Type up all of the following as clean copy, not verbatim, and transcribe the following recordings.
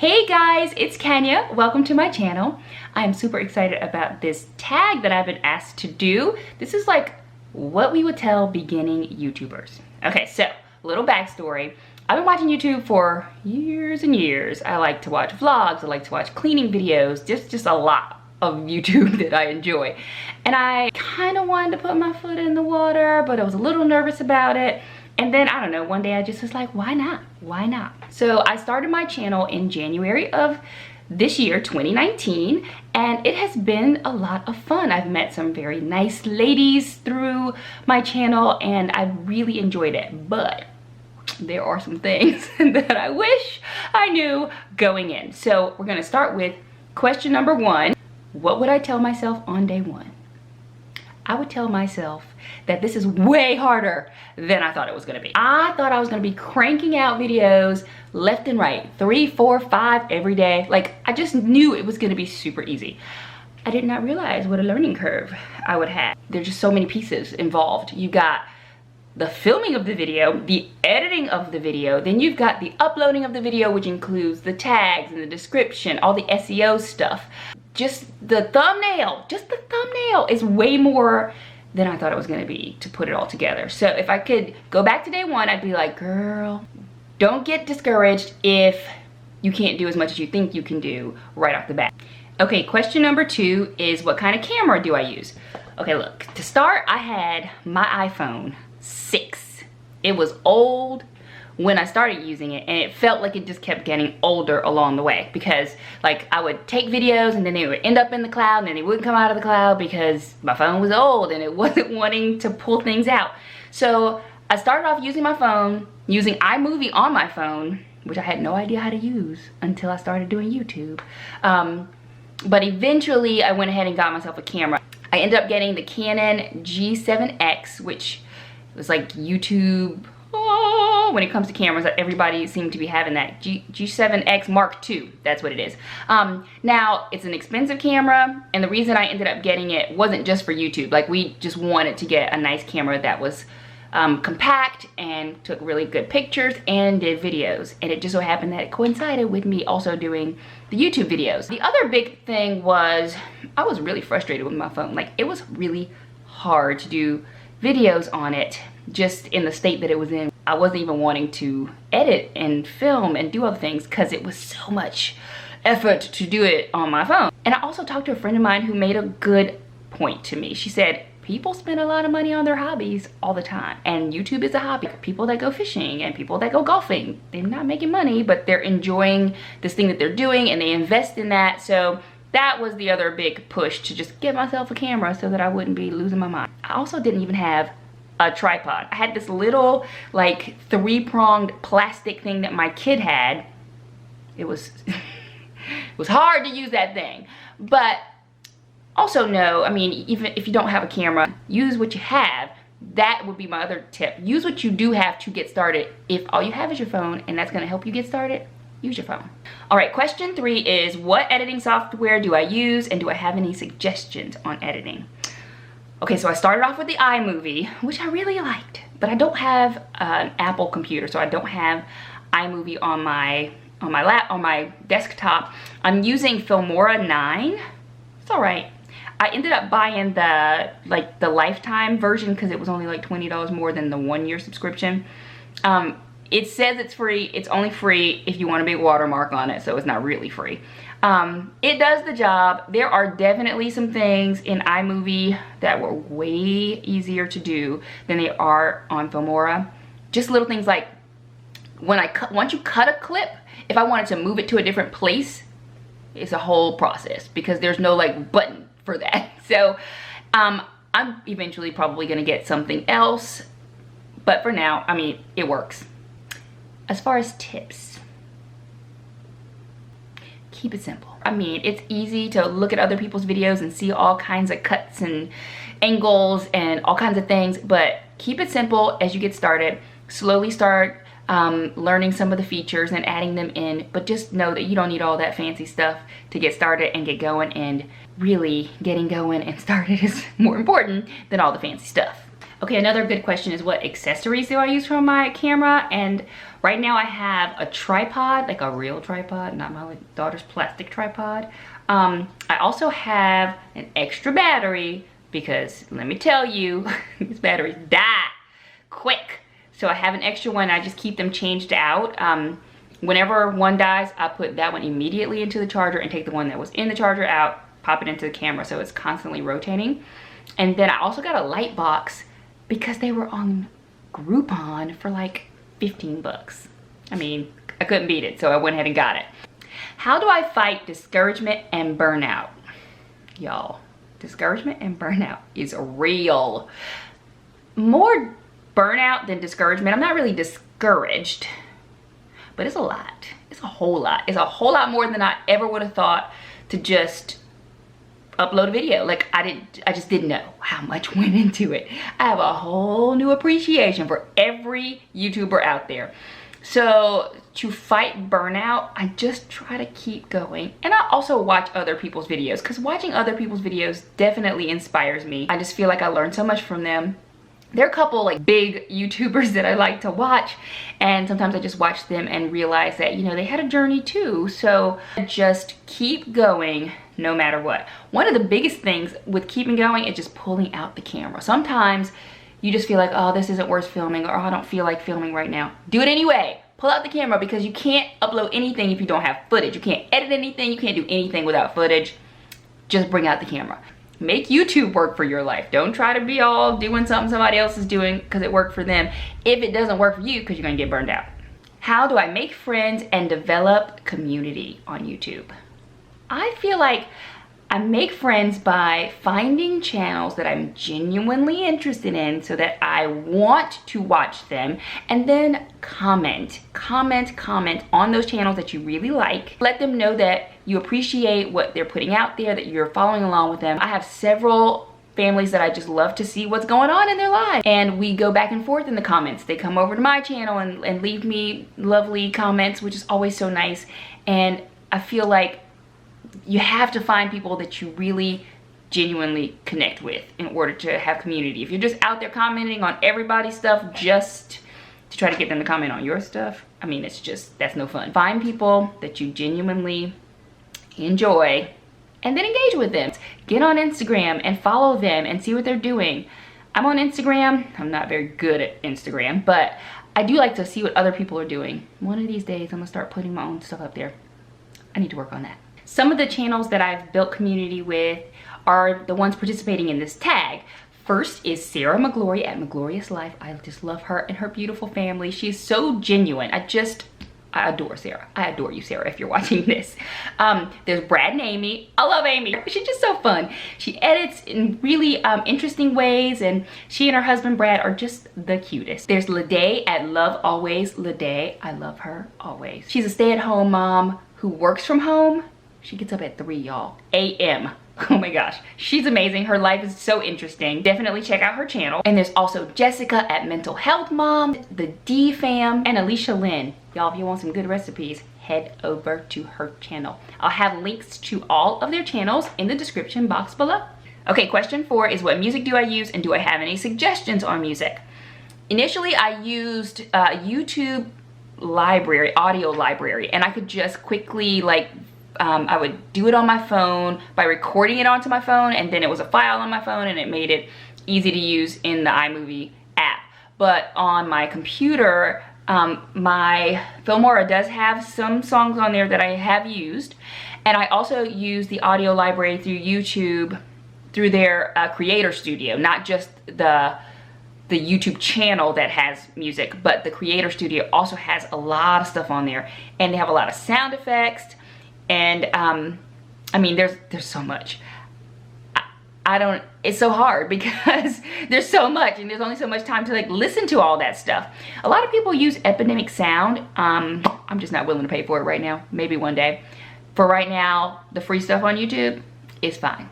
Hey guys, it's Kenya. Welcome to my channel. I am super excited about this tag that I've been asked to do. This is like what we would tell beginning YouTubers. Okay, so little backstory. I've been watching YouTube for years and years. I like to watch vlogs, I like to watch cleaning videos, just a lot of YouTube that I enjoy. And I kind of wanted to put my foot in the water, but I was a little nervous about it. And then, I don't know, one day I just was like, why not? Why not? So I started my channel in January of this year, 2019, and it has been a lot of fun. I've met some very nice ladies through my channel, and I've really enjoyed it. But there are some things that I wish I knew going in. So we're gonna start with question number one. What would I tell myself on day one? I would tell myself that this is way harder than I thought it was gonna be. I thought I was gonna be cranking out videos left and right, 3, 4, 5 every day. Like, I just knew it was gonna be super easy. I did not realize what a learning curve I would have. There's just so many pieces involved. You got the filming of the video, the editing of the video, then you've got the uploading of the video, which includes the tags and the description, all the SEO stuff. Just the thumbnail is way more than I thought it was gonna be to put it all together. So if I could go back to day one, I'd be like, girl, don't get discouraged if you can't do as much as you think you can do right off the bat. Okay, question number two is, what kind of camera do I use? Okay, look, to start, I had my iPhone 6. It was old when I started using it, and it felt like it just kept getting older along the way, because like I would take videos and then they would end up in the cloud and then they wouldn't come out of the cloud because my phone was old and it wasn't wanting to pull things out. So I started off using my phone, using iMovie on my phone, which I had no idea how to use until I started doing YouTube. But eventually I went ahead and got myself a camera. I ended up getting the Canon G7X, which was like YouTube, when it comes to cameras, everybody seemed to be having that. G7X Mark II, that's what it is. Now, it's an expensive camera, and the reason I ended up getting it wasn't just for YouTube. Like, we just wanted to get a nice camera that was compact and took really good pictures and did videos. And it just so happened that it coincided with me also doing the YouTube videos. The other big thing was, I was really frustrated with my phone. Like, it was really hard to do videos on it, just in the state that it was in. I wasn't even wanting to edit and film and do other things because it was so much effort to do it on my phone. And I also talked to a friend of mine who made a good point to me. She said, people spend a lot of money on their hobbies all the time, and YouTube is a hobby. People that go fishing and people that go golfing, they're not making money, but they're enjoying this thing that they're doing and they invest in that. So that was the other big push, to just get myself a camera so that I wouldn't be losing my mind. I also didn't even have a tripod. I had this little like 3-pronged plastic thing that my kid had. It was it was hard to use that thing. But also know, I mean, even if you don't have a camera, use what you have. That would be my other tip. Use what you do have to get started. If all you have is your phone and that's gonna help you get started, use your phone. All right, question 3 is, what editing software do I use, and do I have any suggestions on editing? Okay, so I started off with the iMovie, which I really liked, but I don't have an Apple computer, so I don't have iMovie on my desktop. I'm using Filmora 9. It's all right. I ended up buying the lifetime version because it was only like $20 more than the 1-year subscription. It says it's free. It's only free if you want a big watermark on it, so it's not really free. It does the job. There are definitely some things in iMovie that were way easier to do than they are on Filmora. Just little things like, once you cut a clip, if I wanted to move it to a different place, it's a whole process because there's no like button for that. So I'm eventually probably gonna get something else, but for now, I mean, it works. As far as tips, keep it simple. I mean, it's easy to look at other people's videos and see all kinds of cuts and angles and all kinds of things, but keep it simple as you get started. Slowly start learning some of the features and adding them in, but just know that you don't need all that fancy stuff to get started and get going, and really getting going and started is more important than all the fancy stuff. Okay, another good question is what accessories do I use for my camera? And right now I have a tripod, like a real tripod, not my daughter's plastic tripod. I also have an extra battery because let me tell you, these batteries die quick. So I have an extra one. I just keep them changed out. Whenever one dies, I put that one immediately into the charger and take the one that was in the charger out, pop it into the camera so it's constantly rotating. And then I also got a light box because they were on Groupon for like 15 bucks. I mean, I couldn't beat it, so I went ahead and got it. How do I fight discouragement and burnout? Y'all, discouragement and burnout is real. More burnout than discouragement. I'm not really discouraged, but it's a lot. It's a whole lot. It's a whole lot more than I ever would have thought to just upload a video. Like I just didn't know how much went into it. I have a whole new appreciation for every YouTuber out there. So to fight burnout, I just try to keep going. And I also watch other people's videos because watching other people's videos definitely inspires me. I just feel like I learn so much from them. There are a couple like big YouTubers that I like to watch, and sometimes I just watch them and realize that, you know, they had a journey too. So just keep going no matter what. One of the biggest things with keeping going is just pulling out the camera. Sometimes you just feel like, oh, this isn't worth filming, or oh, I don't feel like filming right now. Do it anyway. Pull out the camera because you can't upload anything if you don't have footage. You can't edit anything. You can't do anything without footage. Just bring out the camera. Make YouTube work for your life. Don't try to be all doing something somebody else is doing because it worked for them if it doesn't work for you, because you're gonna get burned out. How do I make friends and develop community on YouTube? I feel like I make friends by finding channels that I'm genuinely interested in so that I want to watch them, and then comment on those channels that you really like. Let them know that you appreciate what they're putting out there, that you're following along with them. I have several families that I just love to see what's going on in their lives, and we go back and forth in the comments. They come over to my channel and leave me lovely comments, which is always so nice. And I feel like you have to find people that you really genuinely connect with in order to have community. If you're just out there commenting on everybody's stuff just to try to get them to comment on your stuff, I mean, that's no fun. Find people that you genuinely enjoy and then engage with them. Get on Instagram and follow them and see what they're doing. I'm on Instagram. I'm not very good at Instagram, but I do like to see what other people are doing. One of these days, I'm gonna start putting my own stuff up there. I need to work on that. Some of the channels that I've built community with are the ones participating in this tag. First is Sarah McGlorious at McGlorious Life. I just love her and her beautiful family. She's so genuine. I adore Sarah. I adore you, Sarah, if you're watching this. There's Brad and Amy. I love Amy. She's just so fun. She edits in really interesting ways, and she and her husband Brad are just the cutest. There's Laday at Love Always Laday. I love her always. She's a stay-at-home mom who works from home. She gets up at 3, y'all, a.m. Oh my gosh, she's amazing. Her life is so interesting. Definitely check out her channel. And there's also Jessica at Mental Health Mom, the Dee Fam, and AliciaLynn. Y'all, if you want some good recipes, head over to her channel. I'll have links to all of their channels in the description box below. Okay, question 4 is what music do I use, and do I have any suggestions on music? Initially, I used YouTube library, audio library, and I could just quickly I would do it on my phone by recording it onto my phone, and then it was a file on my phone, and it made it easy to use in the iMovie app. But on my computer, my Filmora does have some songs on there that I have used, and I also use the audio library through YouTube through their creator studio, not just the YouTube channel that has music, but the creator studio also has a lot of stuff on there, and they have a lot of sound effects. And I mean, there's so much. It's so hard because there's so much, and there's only so much time to listen to all that stuff. A lot of people use Epidemic Sound. I'm just not willing to pay for it right now. Maybe one day. For right now, the free stuff on YouTube is fine.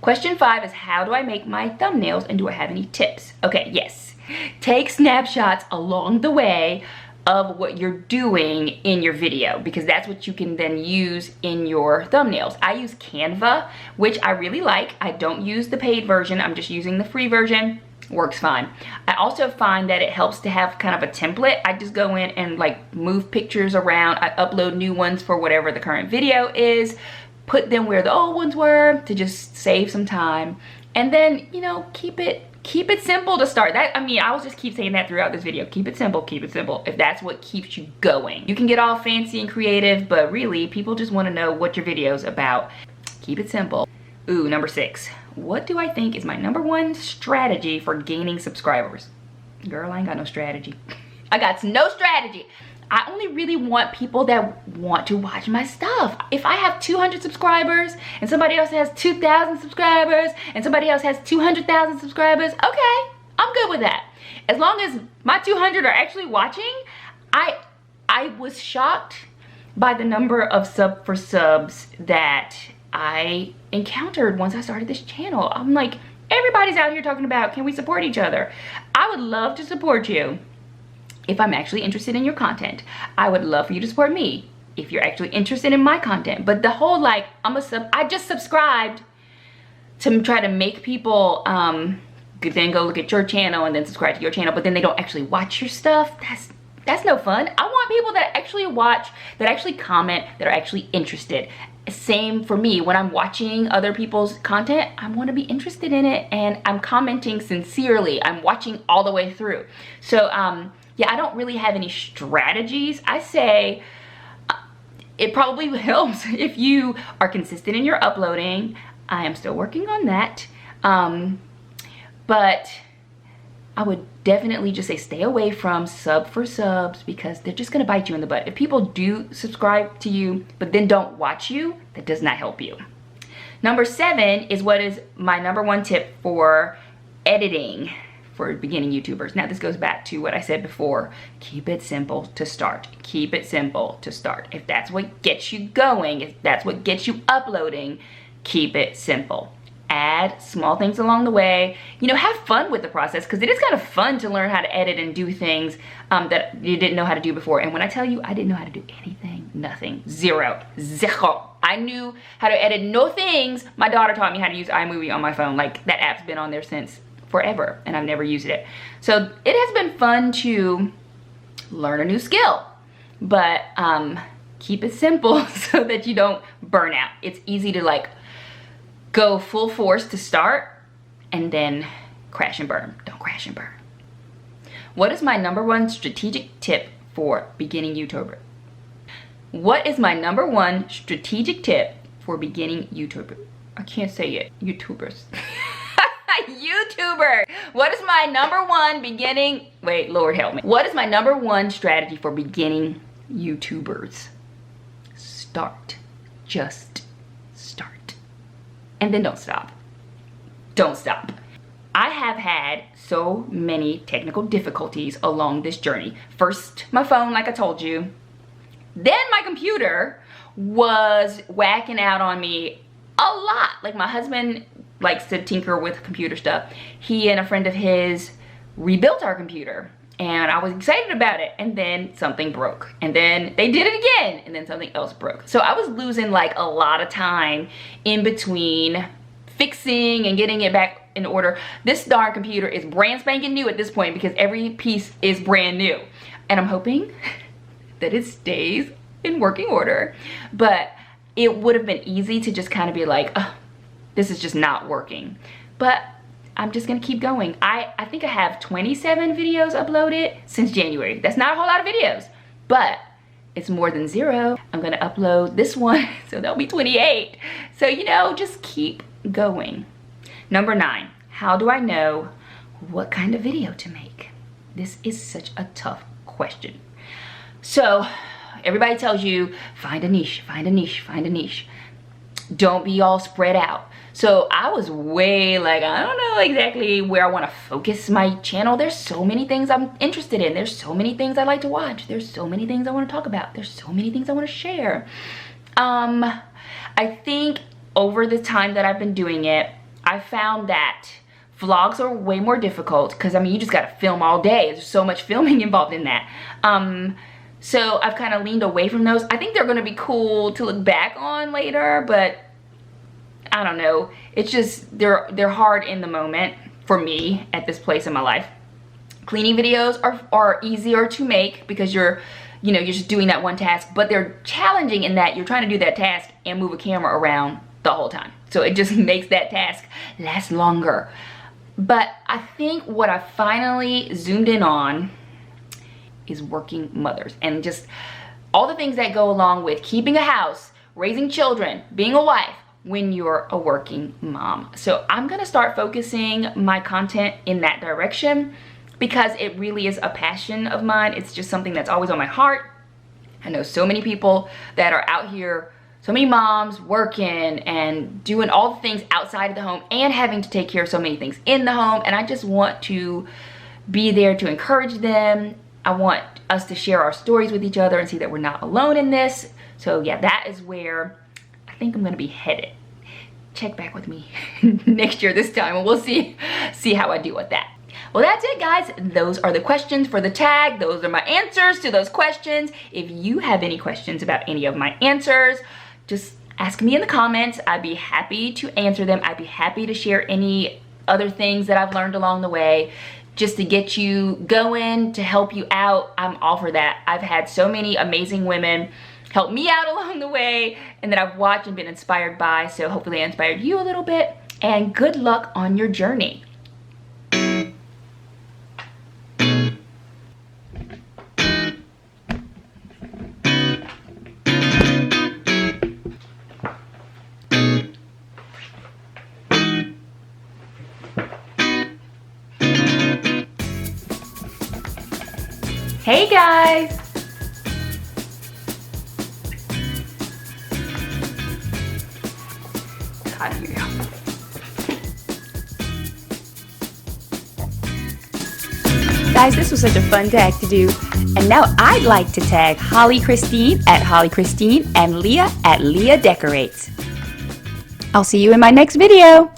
Question 5 is, how do I make my thumbnails, and do I have any tips? Okay, yes. Take snapshots along the way of what you're doing in your video, because that's what you can then use in your thumbnails. I use Canva, which I really like. I don't use the paid version. I'm just using the free version. works fine. I also find that it helps to have kind of a template. I just go in and like move pictures around. I upload new ones for whatever the current video is, put them where the old ones were to just save some time. And then, you know, keep it simple to start. That, I mean, I will just keep saying that throughout this video. Keep it simple, if that's what keeps you going. You can get all fancy and creative, but really people just want to know what your video's about. Keep it simple. Ooh, number 6. What do I think is my #1 strategy for gaining subscribers? Girl, I ain't got no strategy. I got no strategy. I only really want people that want to watch my stuff. If I have 200 subscribers and somebody else has 2,000 subscribers and somebody else has 200,000 subscribers, okay, I'm good with that. As long as my 200 are actually watching. I was shocked by the number of subs that I encountered once I started this channel. I'm like, everybody's out here talking about, can we support each other? I would love to support you if I'm actually interested in your content. I would love for you to support me if you're actually interested in my content. But the whole like, I just subscribed to try to make people then go look at your channel and then subscribe to your channel, but then they don't actually watch your stuff. That's no fun. I want people that actually watch, that actually comment, that are actually interested. Same for me. When I'm watching other people's content, I want to be interested in it, and I'm commenting sincerely. I'm watching all the way through. So yeah, I don't really have any strategies. I say it probably helps if you are consistent in your uploading. I am still working on that, but I would definitely just say stay away from sub for subs, because they're just gonna bite you in the butt. If people do subscribe to you but then don't watch you, that does not help you. Number 7 is what is my #1 tip for editing for beginning YouTubers. Now this goes back to what I said before. Keep it simple to start. Keep it simple to start. If that's what gets you going, if that's what gets you uploading, keep it simple. Add small things along the way. You know, have fun with the process, because it is kind of fun to learn how to edit and do things that you didn't know how to do before. And when I tell you I didn't know how to do anything, nothing, zero. I knew how to edit no things. My daughter taught me how to use iMovie on my phone. Like, that app's been on there since forever and I've never used it. So it has been fun to learn a new skill, but keep it simple so that you don't burn out. It's easy to like go full force to start and then crash and burn. Don't crash and burn. What is my #1 strategic tip for beginning YouTuber? What is my #1 strategic tip for beginning YouTuber? I can't say it. YouTubers. YouTuber. What is my #1 beginning? Wait, Lord help me. What is my #1 strategy for beginning YouTubers? Start. Just start. And then don't stop. Don't stop. I have had so many technical difficulties along this journey. First, my phone, like I told you. Then my computer was whacking out on me a lot. Like, my husband likes to tinker with computer stuff. He and a friend of his rebuilt our computer, and I was excited about it, and then something broke, and then they did it again, and then something else broke. So I was losing like a lot of time in between fixing and getting it back in order. This darn computer is brand spanking new at this point, because every piece is brand new, and I'm hoping that it stays in working order. But it would have been easy to just kind of be like, oh, this is just not working. But I'm just gonna keep going. I think I have 27 videos uploaded since January. That's not a whole lot of videos, but it's more than 0. I'm gonna upload this one, so that'll be 28. So, you know, just keep going. Number 9, how do I know what kind of video to make? This is such a tough question. So everybody tells you, find a niche, find a niche, find a niche. Don't be all spread out. So I was way like, I don't know exactly where I want to focus my channel. There's so many things I'm interested in. There's so many things I like to watch. There's so many things I want to talk about. There's so many things I want to share. I think over the time that I've been doing it, I found that vlogs are way more difficult, because I mean, you just got to film all day. There's so much filming involved in that. So I've kind of leaned away from those. I think they're going to be cool to look back on later, but I don't know. It's just, they're hard in the moment for me at this place in my life. Cleaning videos are easier to make because you're just doing that one task, but they're challenging in that you're trying to do that task and move a camera around the whole time. So it just makes that task last longer. But I think what I finally zoomed in on is working mothers and just all the things that go along with keeping a house, raising children, being a wife when you're a working mom. So I'm gonna start focusing my content in that direction because it really is a passion of mine. It's just something that's always on my heart. I know so many people that are out here, so many moms working and doing all the things outside of the home and having to take care of so many things in the home, and I just want to be there to encourage them. I want us to share our stories with each other and see that we're not alone in this. So yeah, that is where I think I'm gonna be headed. Check back with me next year this time and we'll see how I do with that. Well, that's it, guys. Those are the questions for the tag. Those are my answers to those questions. If you have any questions about any of my answers, just ask me in the comments. I'd be happy to answer them. I'd be happy to share any other things that I've learned along the way just to get you going, to help you out. I'm all for that. I've had so many amazing women help me out along the way and that I've watched and been inspired by. So hopefully I inspired you a little bit, and good luck on your journey. Hey guys! God, here we go. Guys, this was such a fun tag to do. And now I'd like to tag Holly Christine at Holly Christine and Leah at Leah Decorates. I'll see you in my next video.